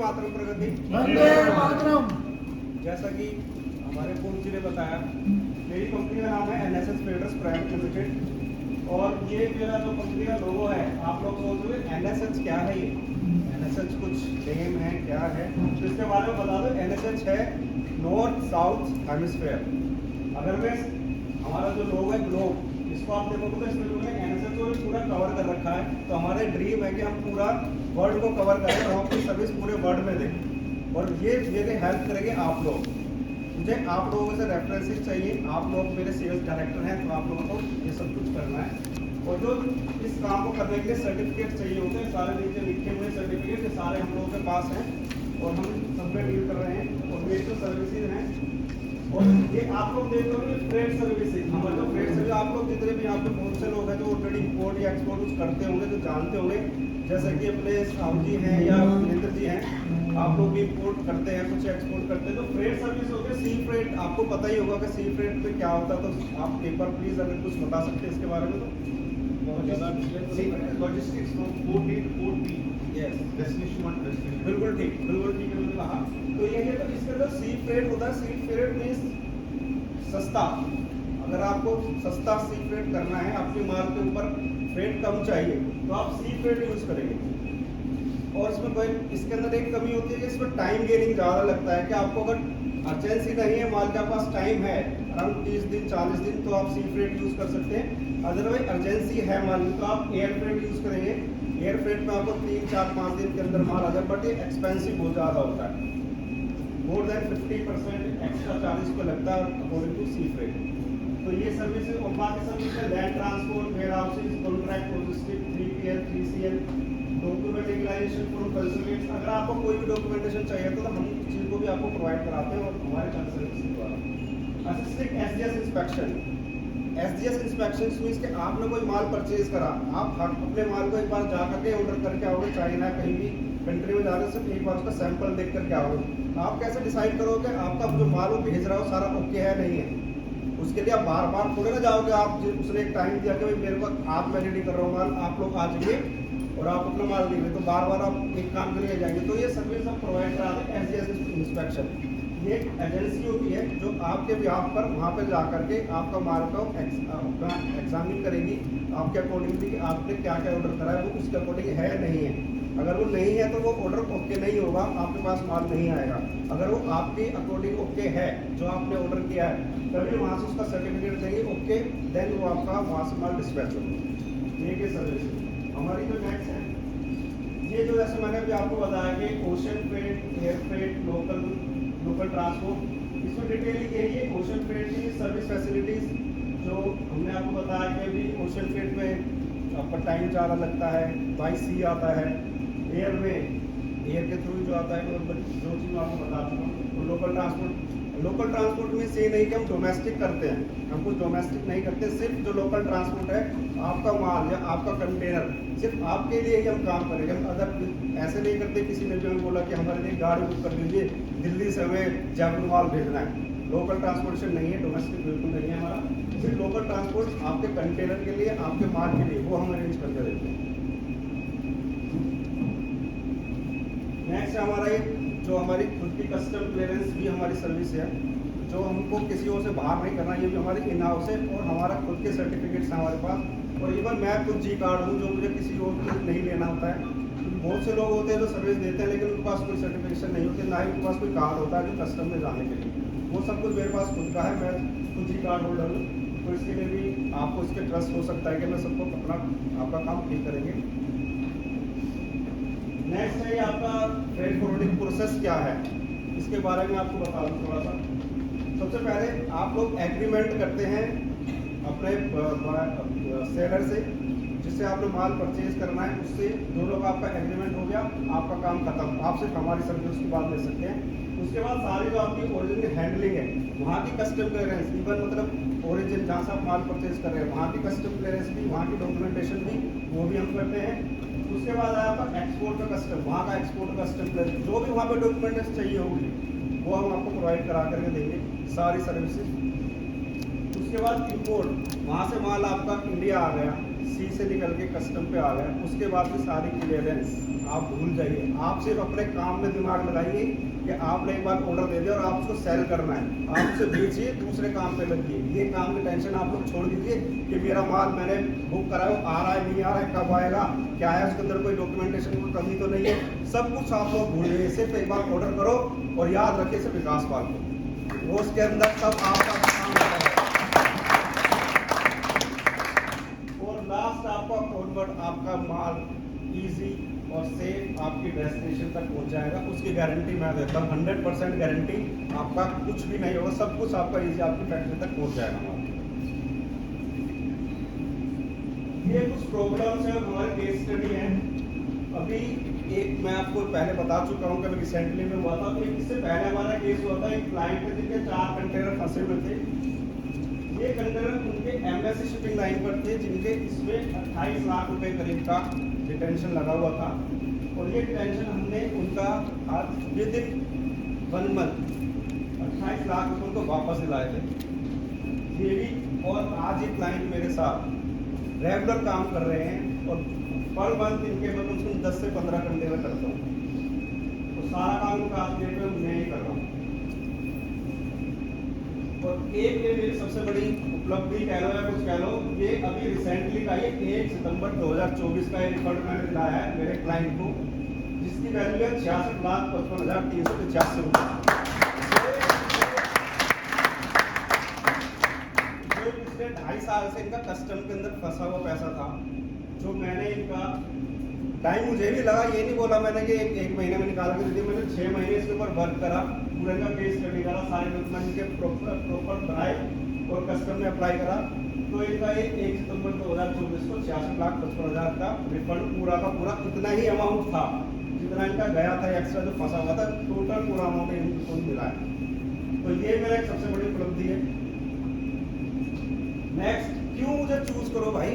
मातरम प्रगति। वंदे मातरम। जैसा कि हमारे पूर्व जी ने बताया, मेरी कंपनी का नाम है एनएसएस ट्रेडर्स प्राइवेट लिमिटेड और ये मेरा जो कंपनी का लोगो है, आप लोग सोच रहे हो एनएसएस क्या है। ये एनएसएस कुछ नेम है क्या है, तो इसके बारे में बता दो। एनएसएस है नॉर्थ साउथ हेमिस्फेयर। अगर मैं हमारा जो लोगो है ग्लोब, इसको आप देखोगे तो इसमें जो है एनएसएस को पूरा कवर कर रखा है। तो हमारे ड्रीम है कि हम पूरा वर्ल्ड को कवर करें और हम अपनी सर्विस पूरे वर्ल्ड में दें और ये मेरे हेल्प करेंगे आप लोग। मुझे आप लोगों से रेफरेंसेस चाहिए, आप लोग मेरे सेल्स डायरेक्टर हैं, तो आप लोगों को ये सब कुछ करना है। और जो इस काम को करने के लिए सर्टिफिकेट चाहिए होते हैं, सारे नीचे लिखे हुए सर्टिफिकेट ये सारे हम लोगों के पास हैं और हम सब में डील कर रहे हैं। और मेरी जो सर्विसेज हैं और ये आप लोग देख रहे हो फ्रेट सर्विसेज, हमारे जो फ्रेट सर्विस आप लोग जितने भी यहाँ पे बहुत से लोग हैं जो ऑलरेडी इम्पोर्ट या एक्सपोर्ट कुछ करते होंगे, जो जानते होंगे, जैसे कि अपने साहब जी हैं या महेंद्र जी हैं, आप लोग भी इम्पोर्ट करते हैं, कुछ एक्सपोर्ट करते हैं। तो फ्रेट सर्विस हो गया, सी फ्रेट आपको पता ही होगा कि सी फ्रेट में क्या होता है। तो आप एक बार प्लीज अगर कुछ बता सकते हैं इसके बारे में तो। Logistics port A to port B, yes destination one destination. बिल्कुल ठीक है मैंने कहा। तो ये है, तो इसके अंदर सी फ्रेट होता है। सी फ्रेट मीन्स सस्ता। अगर आपको सस्ता सी फ्रेट करना है, आपके माल के ऊपर फ्रेट कम चाहिए, तो आप सी फ्रेट यूज करेंगे। और इसमें कोई इसके अंदर एक कमी होती है कि इसमें टाइम गेनिंग ज़्यादा लगता है कि आपको अगर अर्जेंसी नहीं है, माल के पास टाइम है अराउंड 30 दिन 40 दिन, तो आप सी फ्रेट यूज कर सकते हैं। अदरवाइज अर्जेंसी है माल की, तो आप एयर फ्रेट यूज करेंगे। एयर फ्रेट में आपको 3 4 5 दिन के अंदर माल आ जाए, बट ये एक्सपेंसिव बहुत ज़्यादा होता है। मोर देन 50% एक्स्ट्रा चार्जेस को लगता है अकॉर्डिंग टू सी फ्रेट। तो ये सर्विस और बाकी सर्विस है land transport, warehousing, contract logistic, 3PL 3CL, documentation for consultants. अगर आपको कोई भी डॉक्यूमेंटेशन चाहिए तो हम उस चीज़ को भी आपको प्रोवाइड कराते हैं और हमारे कंसल्टेंसी द्वारा। Assisting SDS inspection. SDS inspection means कि आपने कोई माल परचेज करा, आप अपने माल को एक बार जा करके ऑर्डर करके आओगे, चाइना कहीं भी कंट्री में जाने से एक बार उसका सैंपल देख करके आओगे। आप कैसे डिसाइड करोगे आपका जो माल वो भेज रहा हो सारा ओके है नहीं है। उसके लिए आप बार बार थोड़े ना जाओगे, आप उसने एक टाइम दिया कि भाई मेरे को आज मैं रेडी कर रहा हूँ माल, आप लोग आ जाइए और आप अपना माल देंगे, तो बार बार आप एक काम के लिए जाएंगे। तो ये सर्विस हम प्रोवाइड कराते हैं एसडीएस इंस्पेक्शन। ये एक एजेंसी होती है जो आपके बिहाफ पर वहाँ पर जा करके आपका माल को एग्जामिन करेगी आपके अकॉर्डिंगली कि आपने क्या क्या ऑर्डर करा है वो उसके अकॉर्डिंग है नहीं है। अगर वो नहीं है तो वो ऑर्डर ओके नहीं होगा, आपके पास माल नहीं आएगा। अगर वो आपके अकॉर्डिंग ओके है जो आपने ऑर्डर किया है, तभी वहाँ से उसका सर्टिफिकेट देंगे ओके, देन वो आपका वहाँ से माल डिस्पैच होगा। ये के सर्विस हमारी जो नेक्स्ट है, ये जो जैसे मैंने अभी आपको बताया कि ocean freight, air freight, local transport, इसमें डिटेलिंग यही है। ओशन फ्रेट की सर्विस फैसिलिटीज जो हमने आपको बताया कि अभी ओशन फ्रेट में आपका टाइम ज़्यादा लगता है, बाई सी आता है, एयर में एयर के थ्रू जो आता है तो जो चीज़ मैं आपको बता चुका हूँ। तो लोकल ट्रांसपोर्ट में से नहीं कि हम डोमेस्टिक करते हैं, हम कुछ डोमेस्टिक नहीं करते। सिर्फ जो लोकल ट्रांसपोर्ट है, आपका माल या आपका कंटेनर सिर्फ आपके लिए ही हम काम करेंगे। हम अदर ऐसे नहीं करते किसी ने जो बोला कि हमारे लिए गाड़ी बुक कर दीजिए, दिल्ली से हमें जयपुर माल भेजना है। लोकल ट्रांसपोर्टेशन नहीं है, डोमेस्टिक बिल्कुल नहीं है हमारा। सिर्फ लोकल ट्रांसपोर्ट आपके कंटेनर के लिए, आपके माल के लिए, वो हम अरेंज करके देते हैं। नेक्स्ट हमारा जो हमारी खुद की कस्टम क्लियरेंस भी हमारी सर्विस है, जो हमको किसी और से बाहर नहीं करना, ये भी हमारी इन हाउस है और हमारा खुद के सर्टिफिकेट्स हैं हमारे पास। और इवन मैं खुद जी कार्ड हूँ जो मुझे किसी और को नहीं लेना होता है। बहुत से लोग होते हैं जो सर्विस देते हैं लेकिन उनके पास कोई सर्टिफिकेशन नहीं होती, ना ही उनके पास कोई कार्ड होता है जो कस्टम में जाने के लिए। वो सब कुछ मेरे पास खुद का है, मैं खुद जी कार्ड होल्डर हूँ। तो इसके लिए भी आपको इसके ट्रस्ट हो सकता है कि मैं सबको अपना आपका काम ठीक करेंगे। नेक्स्ट है आपका फ्रेट फॉरवर्डिंग प्रोसेस क्या है, इसके बारे में आपको बता दूँ थोड़ा सा। सबसे पहले आप लोग एग्रीमेंट करते हैं अपने सेलर से, जिससे आपने माल परचेज करना है, उससे जो लोग आपका एग्रीमेंट हो गया, आपका काम खत्म। आप सिर्फ हमारी सर्विस की बात ले सकते हैं। उसके बाद सारी जो आपकी ओरिजिनल हैंडलिंग है, वहाँ की कस्टम क्लियरेंस, इवन मतलब ओरिजिन जहाँ से आप माल परचेज कर रहे हैं वहाँ की कस्टम क्लियरेंस भी, वहाँ की डॉक्यूमेंटेशन भी, वो भी हम करते हैं। उसके बाद आया आपका एक्सपोर्ट का कस्टम, वहाँ का एक्सपोर्ट कस्टम क्लियरेंस, जो भी वहाँ पे डॉक्यूमेंटेशन चाहिए होगी वो हम आपको प्रोवाइड करा करके देंगे सारी सर्विसेज। उसके बाद इंपोर्ट, वहाँ से माल आपका इंडिया आ गया, सी से निकल के कस्टम पे आ गए, उसके बाद में सारी क्लियरेंस आप भूल जाइए। आप सिर्फ अपने काम में दिमाग लगाइए कि आपने एक बार ऑर्डर दे दिया और आप उसको सेल करना है, आप उसे बेचिए, दूसरे काम पे लगिए। ये काम की टेंशन आप लोग छोड़ दीजिए कि मेरा माल मैंने बुक करा है, वो आ रहा है नहीं आ रहा है, कब आएगा, क्या है उसके अंदर, कोई डॉक्यूमेंटेशन की कमी तो नहीं है। सब कुछ आप लोग भूल जाइए, सिर्फ एक बार ऑर्डर करो और याद रखिए सिर्फ विकास पाल को, वो उसके अंदर सब आपका काम है। और लास्ट आपका फॉरवर्ड, आपका माल इजी और सेफ आपकी डेस्टिनेशन तक पहुंच जाएगा। उसकी गारंटी मैं देता हूँ, 100% गारंटी, आपका कुछ भी नहीं होगा, सब कुछ आपका इजी आपकी फैक्ट्री तक पहुंच जाएगा माल। ये कुछ प्रॉब्लम्स है, हमारे केस स्टडी है। अभी एक मैं आपको पहले बता चुका हूँ कि रिसेंटली में हुआ था, तो इससे पहले हमारा केस हुआ था, एक क्लाइंट थे जिनके 4 कंटेनर फंसे हुए थे। ये कंटेनर उनके एमएससी शिपिंग लाइन पर थे, जिनके इसमें 28 लाख रुपए करीब का डिटेंशन लगा हुआ था। और ये डिटेंशन हमने उनका आज विद इन 1 मंथ 28 लाख रुपए उनको वापस दिलाए थे। ये भी, और आज ये क्लाइंट मेरे साथ रेगुलर काम कर रहे हैं और पर मंथ इनके मतलब 10 से 15 कंटेनर करता हूँ, तो सारा काम उनका आज डेट में मैं ही कर रहा हूँ। और एक ये मेरी सबसे बड़ी उपलब्धि कह लो या कुछ कह लो, ये अभी रिसेंटली का, ये 1 सितंबर 2024 का ये रिफंड मैंने दिलाया है मेरे क्लाइंट को, जिसकी वैल्यू है 66,55,385 रुपये। जो पिछले 2.5 साल से इनका कस्टम के अंदर फंसा हुआ पैसा था, जो मैंने इनका टाइम मुझे भी लगा, ये नहीं बोला मैंने कि एक महीने में निकाल के दे दिया, मैंने 6 महीने इसके ऊपर वर्क करा, पूरे का केस स्टडी करा, सारे डॉक्यूमेंट के प्रॉपर बनाए और कस्टम में अप्लाई करा। तो इनका ये 1 सितंबर 2024 को 66,55,000 का रिफंड पूरा का पूरा इतना ही अमाउंट था जितना इनका गया था, एक्स्ट्रा जो फंसा हुआ था, टोटल पूरा अमाउंट इनको मिला है। तो ये मेरा एक सबसे बड़ी उपलब्धि है। नेक्स्ट, क्यों मुझे चूज करो भाई,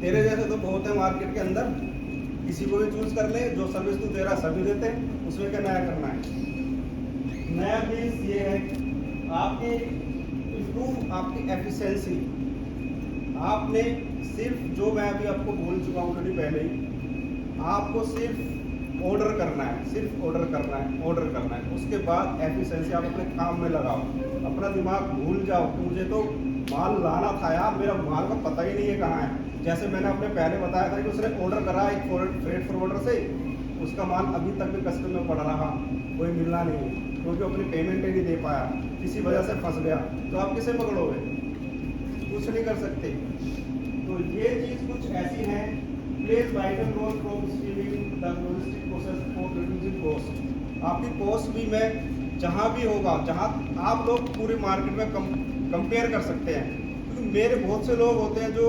तेरे जैसे तो बहुत है मार्केट के अंदर, किसी को भी चूज कर ले, जो सर्विस तू दे रहा सभी देते हैं, उसमें क्या नया करना है। नया चीज ये है आपकी इम्प्रूव आपकी एफिशिएंसी। आपने सिर्फ, जो मैं अभी आपको बोल चुका हूँ थोड़ी पहले ही, आपको सिर्फ ऑर्डर करना है, सिर्फ ऑर्डर करना है, ऑर्डर करना है। उसके बाद एफिशिएंसी आप अपने काम में लगाओ, अपना दिमाग भूल जाओ कि मुझे तो माल लाना था यार, मेरा माल का पता ही नहीं है कहाँ है। जैसे मैंने अपने पहले बताया था कि उसने ऑर्डर करा एक फ्रेट फॉरवर्डर से, उसका माल अभी तक भी कस्टम में पड़ा रहा, कोई मिलना नहीं, क्योंकि अपनी पेमेंट ही नहीं दे पाया, किसी वजह से फंस गया, तो आप किसे पकड़ोगे, कुछ नहीं कर सकते। तो ये चीज़ कुछ ऐसी है, place vital role from streaming the logistic process for reducing cost. आपकी कॉस्ट भी मैं जहाँ भी होगा, जहाँ आप लोग पूरे मार्केट में कंपेयर कर सकते हैं, क्योंकि मेरे बहुत से लोग होते हैं जो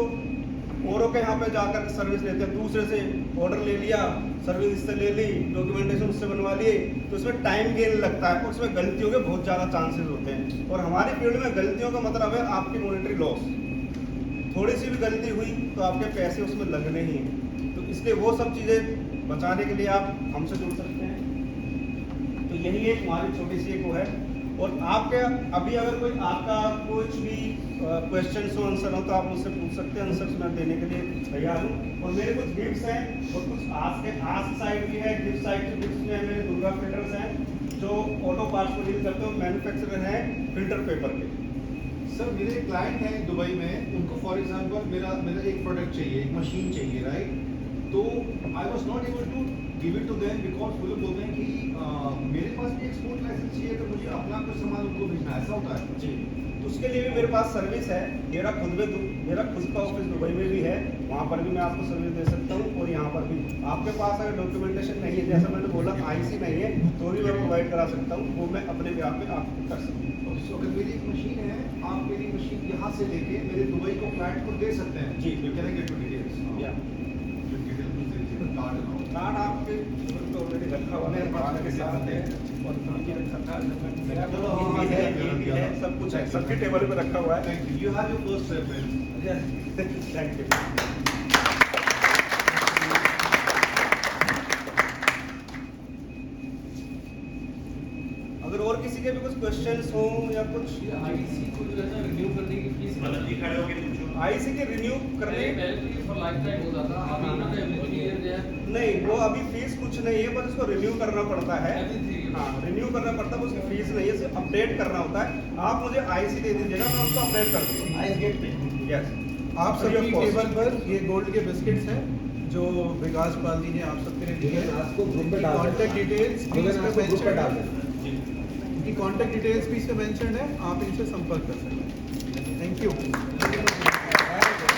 औरों के यहाँ पे जाकर सर्विस लेते हैं, दूसरे से ऑर्डर ले लिया, सर्विस इससे ले ली, डॉक्यूमेंटेशन उससे बनवा लिए, तो उसमें टाइम गेन लगता है और उसमें गलतियों के बहुत ज़्यादा चांसेस होते हैं। और हमारी फील्ड में गलतियों का मतलब है आपकी मॉनेटरी लॉस। थोड़ी सी भी गलती हुई तो आपके पैसे उसमें लगने ही हैं। तो इसलिए वो सब चीज़ें बचाने के लिए आप हमसे जुड़ सकते हैं। तो यही एक हमारी छोटी सी एक वो है। और आपके अभी अगर कोई आपका कुछ भी क्वेश्चन हो, आंसर हो, तो आप मुझसे पूछ सकते हैं, आंसर मैं देने के लिए तैयार हूँ। और मेरे कुछ गिफ्ट्स हैं और कुछ आज साइड भी है, गिफ्ट साइड के गिफ्ट्स में मेरे दुर्गा फिल्टर्स हैं, जो ऑटो पार्ट्स को डील करते हो, मैन्युफैक्चरर हैं फिल्टर पेपर के। सर मेरे क्लाइंट हैं दुबई में, उनको फॉर एग्जांपल मेरा एक प्रोडक्ट चाहिए, एक मशीन चाहिए, राइट? तो I was not able to give it to them because वो लोग बोलते हैं कि मेरे पास भी एक्सपोर्ट लाइसेंस चाहिए, तो मुझे अपना कुछ सामान उनको भेजना है, ऐसा होता है जी। तो उसके लिए भी मेरे पास सर्विस है, मेरा खुद का ऑफिस दुबई में भी है, वहाँ पर भी मैं आपको सर्विस दे सकता हूँ। और यहाँ पर भी आपके पास अगर डॉक्यूमेंटेशन नहीं है, जैसा मैंने बोला आईसी नहीं है, तो भी मैं प्रोवाइड करा सकता हूँ, वो मैं अपने ब्याह पे आपको कर सकता हूँ। तो अगर मेरी एक मशीन है, आप मेरी मशीन यहाँ से लेके मेरे दुबई को क्लाइंट को दे सकते हैं जी, कैन आई गेट डिटेल्स? या कार्ड कार्ड आपके तो ऑलरेडी रखा हुआ है, कार्ड के साथ है और ये रखा था, ये है, सब कुछ है, सबके टेबल पे रखा हुआ है। Thank you. You have your first reference. Thank you. अगर और किसी के भी कुछ क्वेश्चंस हो या कुछ आईसी को जो है ना रिन्यू करने की फीस मतलब जी खड़े होके पूछो। आईसी के रिन्यू करने पहले तो ये फॉर लाइफ टाइम होता था अभी ना एवरी 3 ईयर जो है नहीं, वो अभी फीस कुछ नहीं है, बस इसको रिन्यू करना पड़ता है। Every 3 years. हाँ, रिन्यू करना पड़ता है, उसकी फीस नहीं है, सिर्फ अपडेट करना होता है। आप मुझे आईसी दे दीजिएगा, मैं उसको अपडेट कर दूंगा। आइस गेट पे। यस, आप सभी टेबल पर ये गोल्ड के बिस्किट्स हैं जो विकास पाल जी ने आप सबके लिए दिए हैं। आपको ग्रुप पे डाल कॉन्टैक्ट डिटेल्स भी ग्रुप इसमें पे मेंशन डाल है। इनकी कॉन्टैक्ट डिटेल्स भी इसमें मेंशन है, आप इनसे संपर्क कर सकते हैं। Thank you.